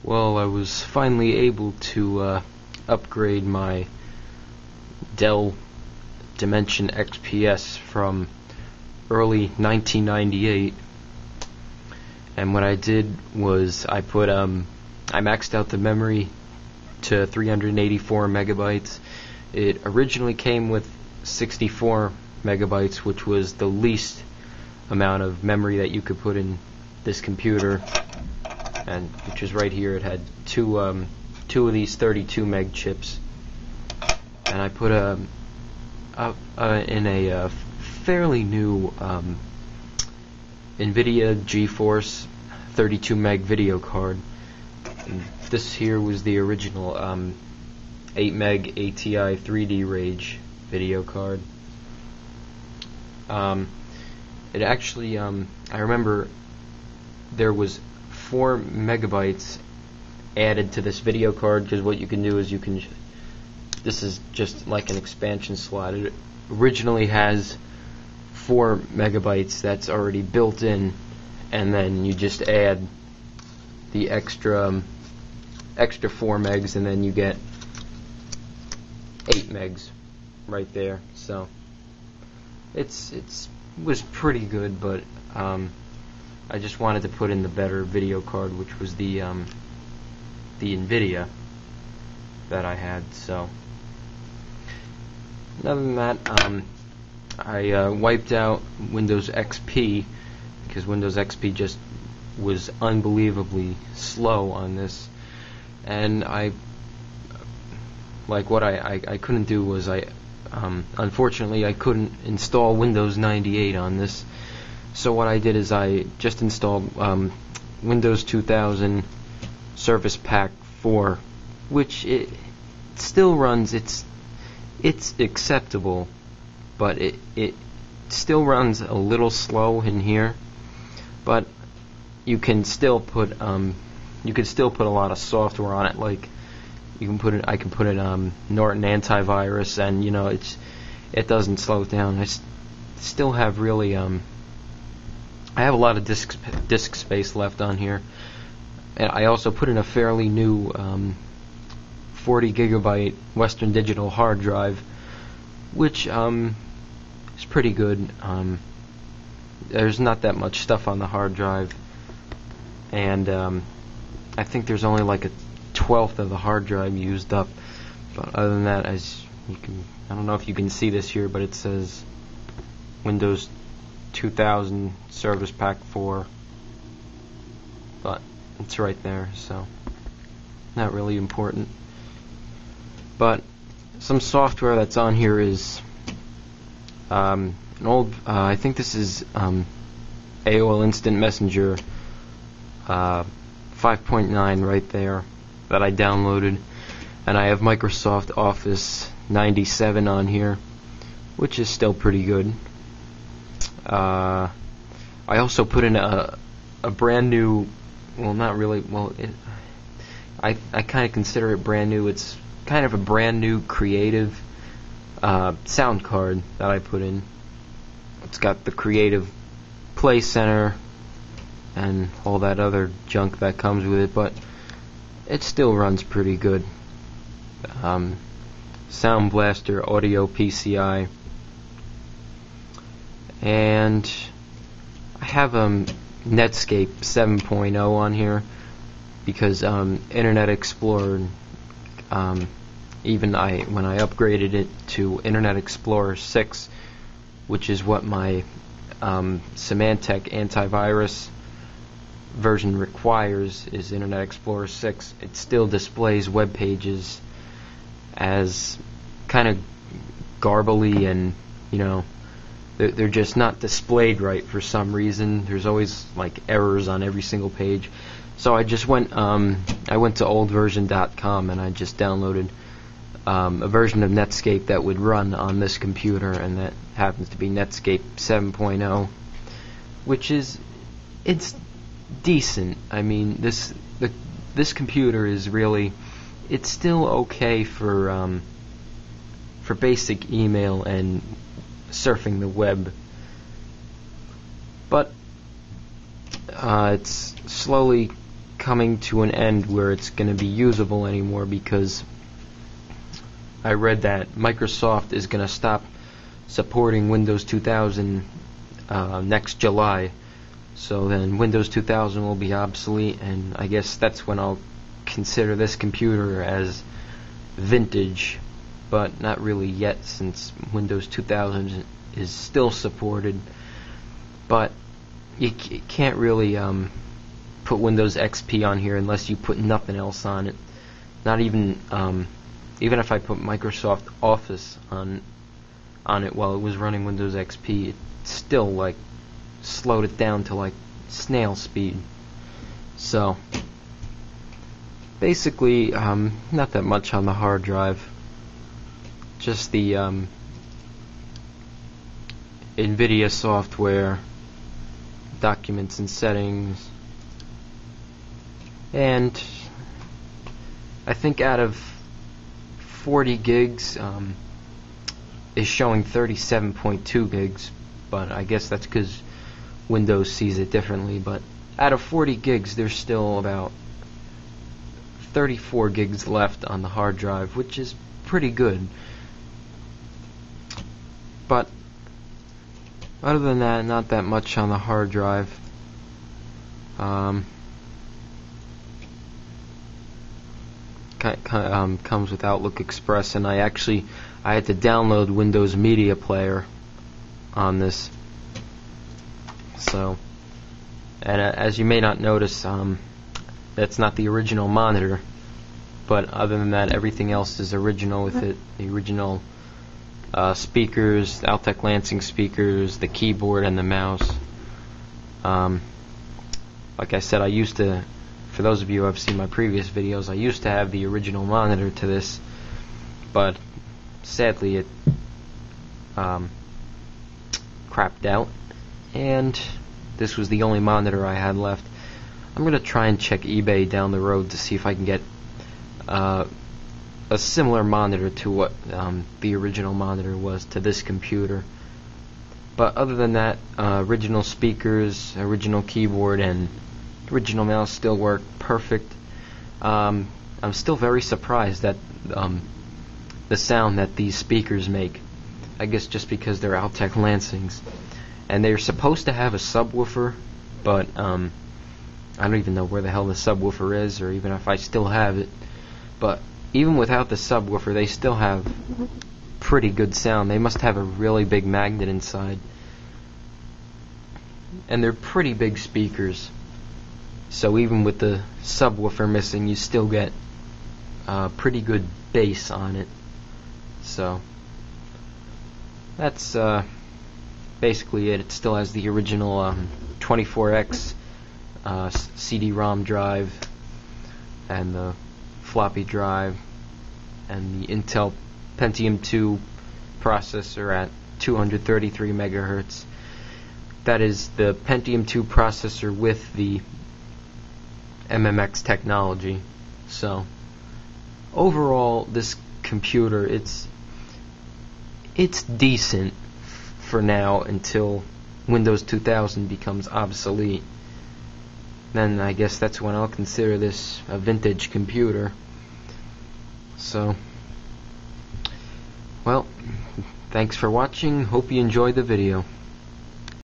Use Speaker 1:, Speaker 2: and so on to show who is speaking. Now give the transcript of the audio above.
Speaker 1: Well, I was finally able to upgrade my Dell Dimension XPS from early 1998, and what I did was I maxed out the memory to 384 megabytes. It originally came with 64 megabytes, which was the least amount of memory that you could put in this computer, and which is right here. It had two of these 32 meg chips, and I put in a fairly new NVIDIA GeForce 32 meg video card. And this here was the original 8 meg ATI 3D Rage video card. It actually, I remember there was 4 megabytes added to this video card, because what you can do is this is just like an expansion slot. It originally has 4 megabytes that's already built in, and then you just add the extra 4 megs, and then you get 8 megs right there. So it was pretty good, but I just wanted to put in the better video card, which was the NVIDIA that I had. So other than that, I wiped out Windows XP, because Windows XP just was unbelievably slow on this, and I couldn't do was unfortunately I couldn't install Windows 98 on this. So what I did is I just installed Windows 2000 Service Pack 4, which it still runs. It's acceptable, but it still runs a little slow in here. But you can still put a lot of software on it. Like I can put in Norton antivirus, and it doesn't slow it down. I still have really I have a lot of disk space left on here, and I also put in a fairly new 40 gigabyte Western Digital hard drive, which is pretty good. There's not that much stuff on the hard drive, and I think there's only like a 1/12 of the hard drive used up. But other than that, as you can, I don't know if you can see this here, but it says Windows 2000 Service Pack 4, but it's right there, so not really important. But some software that's on here is an old, I think this is AOL Instant Messenger 5.9 right there that I downloaded, and I have Microsoft Office 97 on here, which is still pretty good. I also put in a brand new, well, not really, well, I kind of consider it brand new. It's kind of a brand new Creative sound card that I put in. It's got the Creative Play Center and all that other junk that comes with it, but it still runs pretty good. Sound Blaster Audio PCI, and I have Netscape 7.0 on here, because Internet Explorer, when I upgraded it to Internet Explorer 6, which is what my Symantec antivirus version requires, is Internet Explorer 6. It still displays web pages as kind of garbly, and they're just not displayed right for some reason. There's always like errors on every single page. So I just went to oldversion.com, and I just downloaded a version of Netscape that would run on this computer, and that happens to be Netscape 7.0, which it's decent. I mean, this computer is really, it's still okay for basic email and surfing the web, but it's slowly coming to an end where it's going to be usable anymore, because I read that Microsoft is going to stop supporting Windows 2000 next July. So then Windows 2000 will be obsolete, and I guess that's when I'll consider this computer as vintage, but not really yet, since Windows 2000 is still supported. But you can't really put Windows XP on here unless you put nothing else on it. Not even even if I put Microsoft Office on it while it was running Windows XP, it still like slowed it down to like snail speed. So basically, not that much on the hard drive. Just the NVIDIA software, documents and settings, and I think out of 40 gigs is showing 37.2 gigs, but I guess that's because Windows sees it differently. But out of 40 gigs, there's still about 34 gigs left on the hard drive, which is pretty good. But other than that, not that much on the hard drive. Comes with Outlook Express, and I had to download Windows Media Player on this. So, and as you may not notice, that's not the original monitor, but other than that, everything else is original with it. The original speakers, Altec Lansing speakers, the keyboard, and the mouse. Like I said, I used to, for those of you who have seen my previous videos, I used to have the original monitor to this, but sadly it crapped out, and this was the only monitor I had left. I'm going to try and check eBay down the road to see if I can get a similar monitor to what the original monitor was to this computer. But other than that, original speakers, original keyboard, and original mouse still work perfect. I'm still very surprised at the sound that these speakers make. I guess just because they're Altec Lansings, and they're supposed to have a subwoofer, but I don't even know where the hell the subwoofer is, or even if I still have it. But even without the subwoofer, they still have pretty good sound. They must have a really big magnet inside, and they're pretty big speakers. So even with the subwoofer missing, you still get pretty good bass on it. So that's basically it. It still has the original 24X CD-ROM drive, and the floppy drive, and the Intel Pentium II processor at 233 megahertz. That is the Pentium II processor with the MMX technology. So overall, this computer, it's decent for now until Windows 2000 becomes obsolete. Then I guess that's when I'll consider this a vintage computer. So, well, thanks for watching. Hope you enjoyed the video.